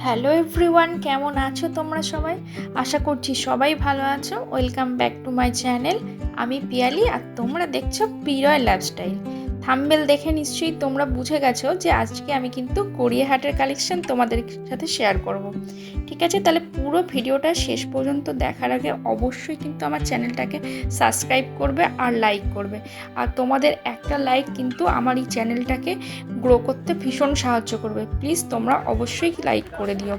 Hello everyone, কেমন আছো তোমরা সবাই? আশা করছি সবাই ভালো আছো। Welcome back to my channel. আমি পিয়ালি আর তোমরা দেখছো পিরয় লাইফস্টাইল। থাম্বনেল দেখে নিশ্চয়ই তোমরা বুঝে গেছো যে আজকে আমি কিন্তু গড়িয়াহাটের কালেকশন তোমাদের সাথে শেয়ার করব। ঠিক আছে, তাহলে পুরো ভিডিওটা শেষ পর্যন্ত দেখার আগে অবশ্যই কিন্তু আমার চ্যানেলটাকে সাবস্ক্রাইব করবে আর লাইক করবে। আর তোমাদের একটা লাইক কিন্তু আমার এই চ্যানেলটাকে গ্রো করতে ভীষণ সাহায্য করবে। প্লিজ তোমরা অবশ্যই লাইক করে দিও।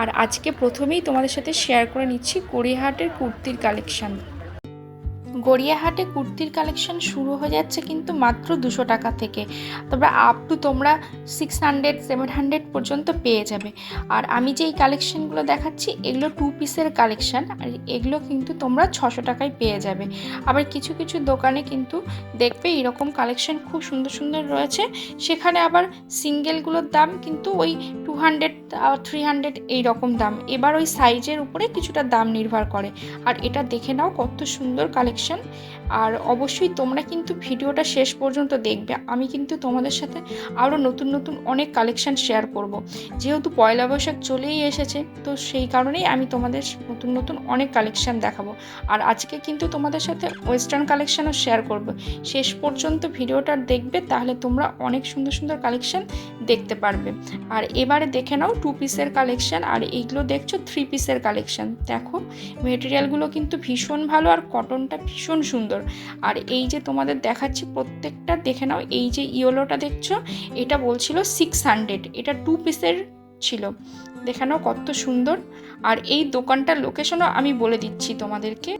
আর আজকে প্রথমেই তোমাদের সাথে শেয়ার করে নিচ্ছি গড়িয়াহাটের কুর্তির কালেকশান। গড়িয়াহাটে কুর্তির কালেকশন শুরু হয়ে যাচ্ছে কিন্তু মাত্র 200 টাকা থেকে, তবে আপ টু তোমরা 600-700 পর্যন্ত পেয়ে যাবে। আর আমি যেই কালেকশানগুলো দেখাচ্ছি এগুলো 2 পিসের কালেকশান, আর এগুলো কিন্তু তোমরা 600 টাকায় পেয়ে যাবে। আবার কিছু কিছু দোকানে কিন্তু দেখবে এরকম কালেকশান খুব সুন্দর সুন্দর রয়েছে, সেখানে আবার সিঙ্গেলগুলোর দাম কিন্তু ওই 200 300 এই রকম দাম। এবার ওই সাইজের উপরে কিছুটা দাম নির্ভর করে। আর এটা দেখে নাও কত সুন্দর কালেকশন। আর অবশ্যই তোমরা কিন্তু ভিডিওটা শেষ পর্যন্ত দেখবে। আমি কিন্তু তোমাদের সাথে আরও নতুন নতুন অনেক কালেকশন শেয়ার করব। যেহেতু পয়লা বৈশাখ চলেই এসেছে, তো সেই কারণেই আমি তোমাদের নতুন নতুন অনেক কালেকশন দেখাবো। আর আজকে কিন্তু তোমাদের সাথে ওয়েস্টার্ন কালেকশনও শেয়ার করব। শেষ পর্যন্ত ভিডিওটা দেখবে, তাহলে তোমরা অনেক সুন্দর সুন্দর কালেকশন দেখতে পারবে। আর এবারে দেখে নাও 2 পিসের কালেকশন, আর এইগুলো দেখছো 3 পিসের কালেকশন। দেখো মেটেরিয়ালগুলো কিন্তু ভীষণ ভালো, আর কটনটা ভীষণ সুন্দর। আর এই যে তোমাদের দেখাচ্ছি প্রত্যেকটা দেখে নাও। এই যে ইয়েলোটা দেখছো, এটা বলছিল 600, এটা 2 পিসের ছিল। দেখে নাও কত সুন্দর। আর এই দোকানটার লোকেশনও আমি বলে দিচ্ছি তোমাদেরকে।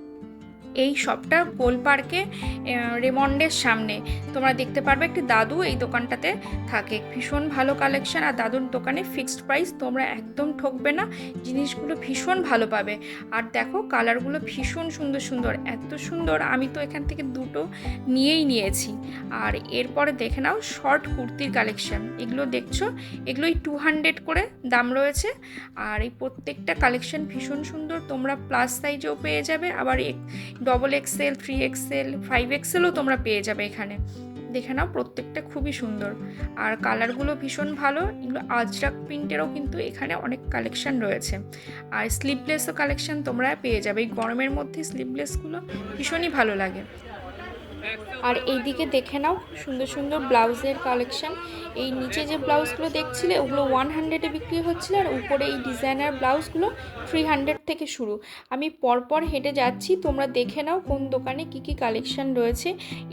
এই শপটা গোল পার্কে রেমন্ডের সামনে তোমরা দেখতে পারবে একটি দাদু এই দোকানটাতে থাকে। ভীষণ ভালো কালেকশন, আর দাদুর দোকানে ফিক্সড প্রাইস, তোমরা একদম ঠকবে না, জিনিসগুলো ভীষণ ভালো পাবে। আর দেখো কালারগুলো ভীষণ সুন্দর সুন্দর, এত সুন্দর আমি তো এখান থেকে দুটো নিয়েছি। আর এরপরে দেখে নাও শর্ট কুর্তির কালেকশন। এগুলো দেখছো, এগুলোই 200 করে দাম রয়েছে। আর এই প্রত্যেকটা কালেকশন ভীষণ সুন্দর, তোমরা প্লাস সাইজেও পেয়ে যাবে, আবার XXL 3XL 5XLও তোমরা পেয়ে যাবে এখানে। দেখে নাও প্রত্যেকটা খুবই সুন্দর, আর কালারগুলো ভীষণ ভালো। এগুলো আজরাক প্রিন্টেরও কিন্তু এখানে অনেক কালেকশন রয়েছে। আর স্লিভলেসও কালেকশন তোমরা পেয়ে যাবে। এই গরমের মধ্যে স্লিভলেসগুলো ভীষণই ভালো লাগে। আর এইদিকে দেখে নাও সুন্দর সুন্দর ব্লাউজের কালেকশন। এই নিচে যে ব্লাউজগুলো দেখছিলে ওগুলো 100-এ বিক্রি হচ্ছিল, আর উপরে এই ডিজাইনার ব্লাউজগুলো 300 থেকে শুরু। আমি পরপর হেঁটে যাচ্ছি, তোমরা দেখে নাও কোন দোকানে কি কি কালেকশন রয়েছে।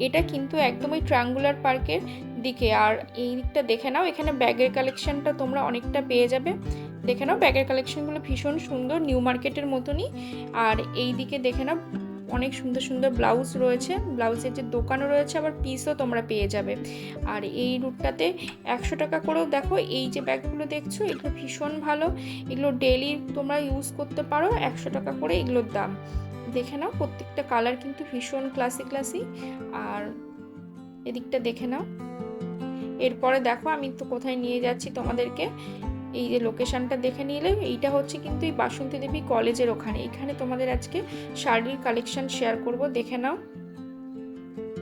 এটা কিন্তু একদম ওই ট্রায়াঙ্গুলার পার্কের দিকে। আর এই দিকটা দেখে নাও, এখানে ব্যাগের কালেকশনটা তোমরা অনেকটা পেয়ে যাবে। দেখে নাও ব্যাগের কালেকশনগুলো ভীষণ সুন্দর, নিউ মার্কেটের মতনই। আর এই দিকে দেখে নাও অনেক সুন্দর সুন্দর ব্লাউজ রয়েছে, ব্লাউজের যে দোকানও রয়েছে, আবার পিসও তোমরা পেয়ে যাবে। আর এই রুটটাতে 100 টাকা করেও দেখো এই যে ব্যাগগুলো দেখছো, এগুলো ভীষণ ভালো, এগুলো ডেলি তোমরা ইউজ করতে পারো। 100 টাকা করে এগুলোর দাম। দেখে নাও প্রত্যেকটা কালার কিন্তু ভীষণ ক্লাসি ক্লাসি। আর এদিকটা দেখে নাও। এরপরে দেখো আমি তো কোথায় নিয়ে যাচ্ছি তোমাদেরকে, এই যে লোকেশনটা দেখে নিলে, এইটা হচ্ছে কিন্তু এই বাসন্তী দেবী কলেজের ওখানে। এখানে তোমাদের আজকে শাড়ির কালেকশন শেয়ার করব, দেখে নাও।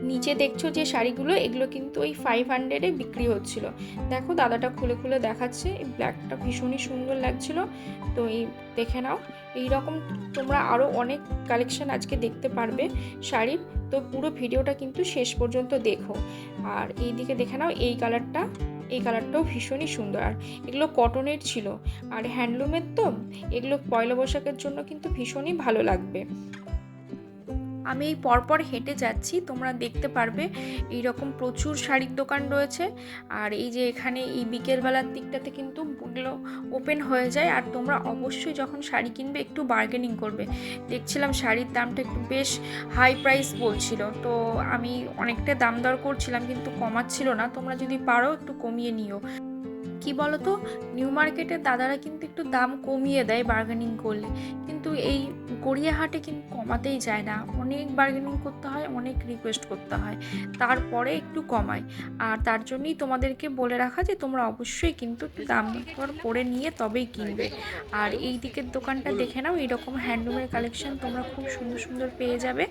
নিচে দেখছো যে শাড়িগুলো, এগুলো কিন্তু ওই 500-এ বিক্রি হচ্ছিল। দেখো দাদাটা খুলে খুলে দেখাচ্ছে, এই ব্ল্যাকটা ভীষণই সুন্দর লাগছিল। তো এই দেখে নাও, এইরকম তোমরা আরও অনেক কালেকশন আজকে দেখতে পারবে শাড়ির। তো পুরো ভিডিওটা কিন্তু শেষ পর্যন্ত দেখো। আর এই দিকে দেখে নাও এই কালারটাও ভীষণই সুন্দর। আর এগুলো কটনের ছিল, আর হ্যান্ডলুমের, তো এগুলো পয়লা বৈশাখের জন্য কিন্তু ভীষণই ভালো লাগবে। আমি এই পরপর হেঁটে যাচ্ছি, তোমরা দেখতে পারবে এইরকম প্রচুর শাড়ির দোকান রয়েছে। আর এই যে এখানে এই বিকেলবেলার দিকটাতে কিন্তু এগুলো ওপেন হয়ে যায়। আর তোমরা অবশ্যই যখন শাড়ি কিনবে একটু বার্গেনিং করবে। দেখছিলাম শাড়ির দামটা একটু বেশ হাই প্রাইস বলছিল, তো আমি অনেকটা দাম দর করছিলাম কিন্তু কমাচ্ছিল না। তোমরা যদি পারো একটু কমিয়ে নিও। কি বলতো, নিউ মার্কেটের দাদারা কিন্তু একটু দাম কমিয়ে দেয় বার্গেনিং করলে, কিন্তু এই গড়িয়াহাটে কিন্তু কমাতেই যায় না। অনেক বার্গেনিং করতে হয়, অনেক রিকোয়েস্ট করতে হয়, তারপরে একটু কমায়। আর তার জন্যই তোমাদেরকে বলে রাখা যে তোমরা অবশ্যই কিন্তু দাম দর করে নিয়ে তবেই কিনবে। আর এই দিকের দোকানটা দেখে নাও, এইরকম হ্যান্ডলুমের কালেকশন তোমরা খুব সুন্দর সুন্দর পেয়ে যাবে।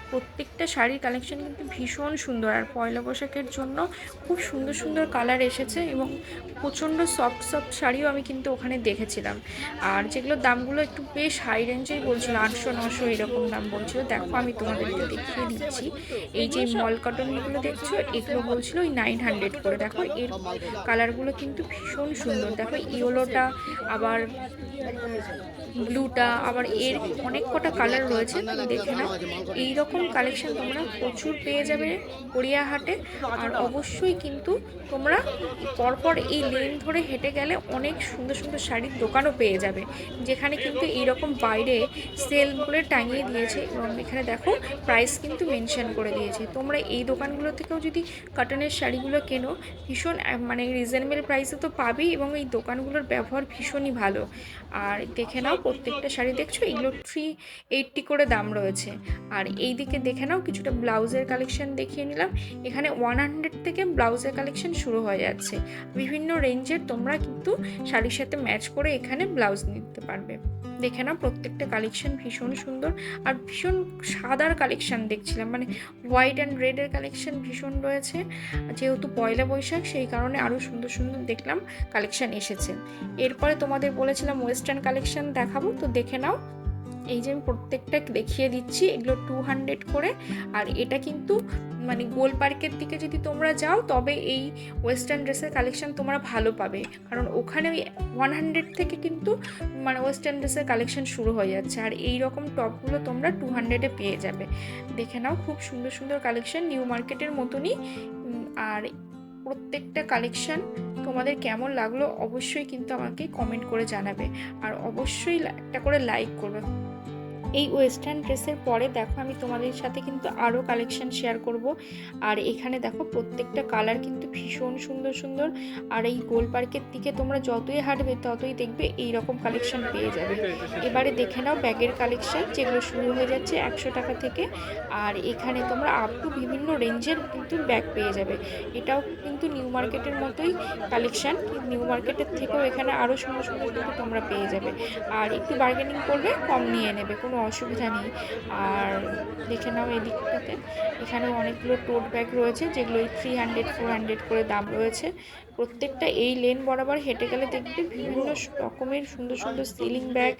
প্রত্যেকটা শাড়ির কালেকশন কিন্তু ভীষণ সুন্দর, আর পয়লা বৈশাখের জন্য খুব সুন্দর সুন্দর কালার এসেছে, এবং প্রচুর প্রচণ্ড সফট সফট শাড়িও আমি কিন্তু ওখানে দেখেছিলাম, আর যেগুলোর দামগুলো একটু বেশ হাই রেঞ্জেই বলছিল, 800-900 এরকম দাম বলছিল। দেখো আমি তোমাদেরকে দেখিয়ে দিচ্ছি, এই যে মল কটনগুলো দেখছো এগুলো বলছিল ওই 900 করে। দেখো এর কালারগুলো কিন্তু ভীষণ সুন্দর, দেখো ইয়েলোটা, আবার ব্লুটা, আবার এর অনেক কটা কালার রয়েছে, তুমি দেখে নাও। এইরকম কালেকশন তোমরা প্রচুর পেয়ে যাবে গড়িয়াহাটে। আর অবশ্যই কিন্তু তোমরা পরপর এই লেন ধরে হেঁটে গেলে অনেক সুন্দর সুন্দর শাড়ির দোকানও পেয়ে যাবে, যেখানে কিন্তু এইরকম বাইরে সেল বলে টাঙিয়ে দিয়েছে, এবং এখানে দেখো প্রাইস কিন্তু মেনশন করে দিয়েছে। তোমরা এই দোকানগুলো থেকেও যদি কটনের শাড়িগুলো কেনো, ভীষণ মানে রিজনেবল প্রাইসে তো পাবেই, এবং এই দোকানগুলোর ব্যবহার ভীষণই ভালো। আর দেখে নাও প্রত্যেকটা শাড়ি দেখছো এগুলো 380 করে দাম রয়েছে। আর এই দিকে দেখে নাও কিছুটা ব্লাউজের কালেকশন দেখিয়ে নিলাম, এখানে 100 থেকে ব্লাউজের কালেকশন শুরু হয়ে যাচ্ছে। বিভিন্ন রেঞ্জের তোমরা কিন্তু শাড়ির সাথে ম্যাচ করে এখানে ব্লাউজ নিতে পারবে। দেখে নাও প্রত্যেকটা কালেকশন ভীষণ সুন্দর, আর ভীষণ সাদার কালেকশন দেখছিলাম, মানে হোয়াইট অ্যান্ড রেডের কালেকশন ভীষণ রয়েছে। যেহেতু পয়লা বৈশাখ সেই কারণে আরও সুন্দর সুন্দর দেখলাম কালেকশন এসেছে। এরপরে তোমাদের বলেছিলাম ওয়েস্টার্ন কালেকশন দেখাবো, তো দেখে নাও এই যে আমি প্রত্যেকটা দেখিয়ে দিচ্ছি, এগুলো 200 করে। আর এটা কিন্তু মানে গোল পার্কের দিকে যদি তোমরা যাও তবে এই ওয়েস্টার্ন ড্রেসের কালেকশন তোমরা ভালো পাবে, কারণ ওখানে ওই 100 থেকে কিন্তু মানে ওয়েস্টার্ন ড্রেসের কালেকশন শুরু হয়ে যাচ্ছে। আর এই রকম টপগুলো তোমরা 200-এ পেয়ে যাবে। দেখে নাও খুব সুন্দর সুন্দর কালেকশন, নিউ মার্কেটের মতনই। আর প্রত্যেকটা কালেকশন তোমাদের কেমন লাগলো অবশ্যই কিন্তু আমাকে কমেন্ট করে জানাবে, আর অবশ্যই একটা করে লাইক করবে। এই ওয়েস্টার্ন ড্রেসের পরে দেখো আমি তোমাদের সাথে কিন্তু আরও কালেকশন শেয়ার করব। আর এখানে দেখো প্রত্যেকটা কালার কিন্তু ভীষণ সুন্দর সুন্দর। আর এই গোল পার্কের দিকে তোমরা যতই হাঁটবে ততই দেখবে এই রকম কালেকশন পেয়ে যাবে। এবারে দেখে নাও ব্যাগের কালেকশন, যেগুলো শুরু হয়ে যাচ্ছে 100 টাকা থেকে। আর এখানে তোমরা আপ টু বিভিন্ন রেঞ্জের কিন্তু ব্যাগ পেয়ে যাবে। এটাও কিন্তু নিউ মার্কেটের মতোই কালেকশন, নিউ মার্কেটের থেকেও এখানে আরও সুন্দর সুন্দর কিন্তু তোমরা পেয়ে যাবে। আর একটু বার্গেনিং করবে, কম নিয়ে নেবে, কোনো অসুবিধা নেই। আর দেখে নাও এদিকটাতে এখানেও অনেকগুলো টোট ব্যাগ রয়েছে, যেগুলো 300-400 করে দাম রয়েছে। প্রত্যেকটা এই লেন বরাবর হেঁটে গেলে দেখবে বিভিন্ন রকমের সুন্দর সুন্দর সিলিং ব্যাগ,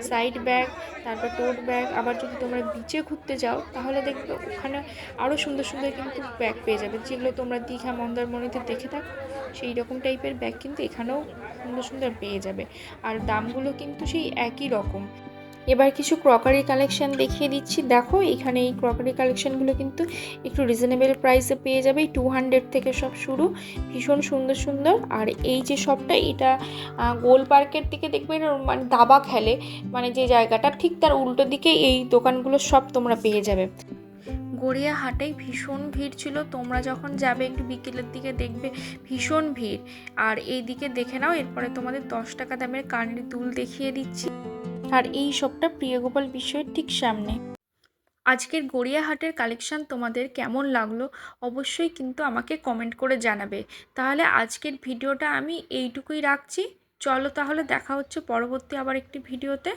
সাইড ব্যাগ, তারপর টোট ব্যাগ। আবার যদি তোমরা বিচে ঘুরতে যাও তাহলে দেখবে ওখানে আরও সুন্দর সুন্দর কিন্তু ব্যাগ পেয়ে যাবে, যেগুলো তোমরা দীঘা মন্দারমণিতে দেখে থাকো সেই রকম টাইপের ব্যাগ কিন্তু এখানেও সুন্দর সুন্দর পেয়ে যাবে। আর দামগুলো কিন্তু সেই একই রকম। এবার কিছু ক্রকারি কালেকশন দেখিয়ে দিচ্ছি। দেখো এখানে এই ক্রকারি কালেকশনগুলো কিন্তু একটু রিজনেবল প্রাইসে পেয়ে যাবে, 200 থেকে সব শুরু, ভীষণ সুন্দর সুন্দর। আর এই যে শপটা, এটা গোল পার্কের দিকে দেখবেন মানে দাবা খেলে, মানে যে জায়গাটা ঠিক তার উল্টো দিকে এই দোকানগুলো সব তোমরা পেয়ে যাবে। গড়িয়াহাটেই ভীষণ ভিড় ছিল, তোমরা যখন যাবে একটু বিকেলের দিকে দেখবে ভীষণ ভিড়। আর এই দিকে দেখে নাও, এরপরে তোমাদের 10 টাকা দামের কানের দুল দেখিয়ে দিচ্ছি। আর এই শপটা প্রিয়গোপাল বিশ্বের ঠিক সামনে। আজকের গড়িয়াহাটের কালেকশন তোমাদের কেমন লাগলো অবশ্যই কিন্তু আমাকে কমেন্ট করে জানাবে। তাহলে আজকের ভিডিওটা আমি এইটুকুই রাখছি, চলো তাহলে দেখা হচ্ছে পরবর্তী আবার একটি ভিডিওতে।